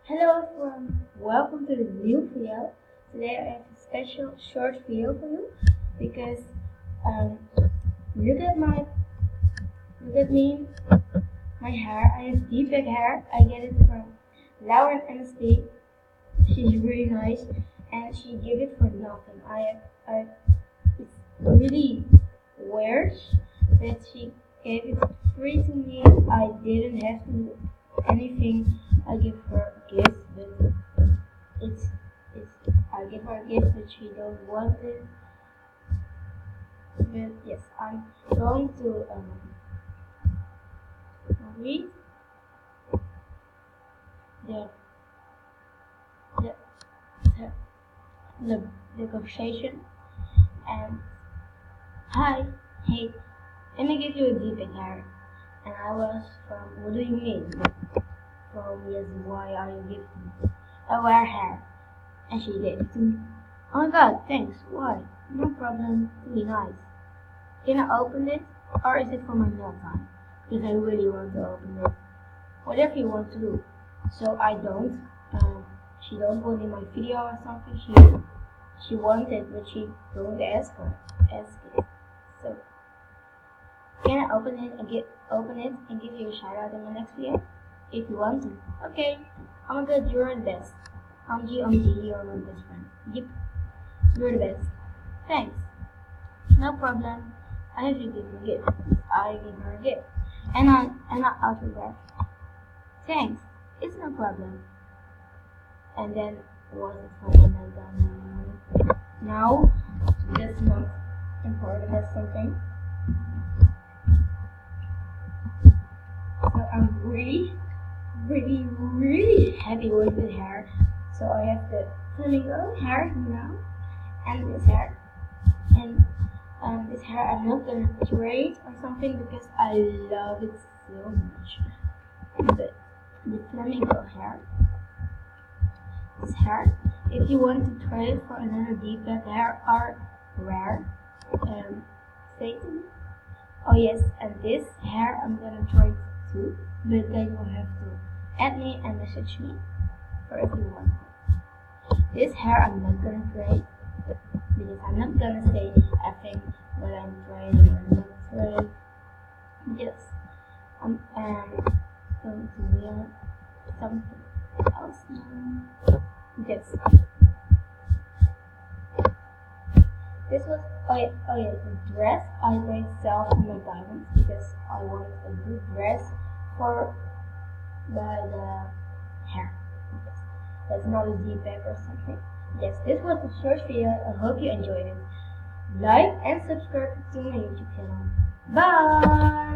Hello everyone, welcome to the new video. Today I have a special short video for you because um, look at me, my hair. I have deep back hair. I get it from Lauren MSD. She's really nice and she gave it for nothing. It's really weird that she gave it free to me. I didn't have to do anything. I give her a gift, but I give her a gift, but she don't want it. But yes, I'm going to read the the the, the conversation. And hi, hey, let me give you a deep hair. And I was from, what do you mean? From, yes, why are you gifting me? I wear hair. And she gave it to me. Oh my god, thanks. Why? No problem. Be nice. Can I open it? Or is it for my nail time? Because I really want to open it. Whatever you want to do. So I don't. She don't want in my video or something. She wanted, but she don't ask it. So can I open it and give you a shout out in my next video? If you want to. Okay. Oh my god, you're the best. OMG, you're my best friend. Yep. You're the best. Thanks. No problem. I have to give you a gift. I give her a gift. And I autograph. Thanks. It's no problem. And then was it for when I done? Now, this not important as something. So I'm really happy with the hair. So I have the flamingo hair now, and this hair, and this hair I'm not gonna braid or something because I love it so much. But the flamingo hair, this hair, if you want to trade it for another deep back hair or rare, say to me. Oh yes, and this hair I'm gonna trade too, but then you have to add me and message me, or if you want. This hair I'm not gonna trade because I'm not gonna say I think what I'm trading or not trading. Yes, I'm going to wear something else now. Yes. This was the dress I made sell from McDonald's because I wanted a good dress for the hair. That's not a deep back or something. Yes, this was the short video. I hope you enjoyed it. Like and subscribe to my YouTube channel. Bye!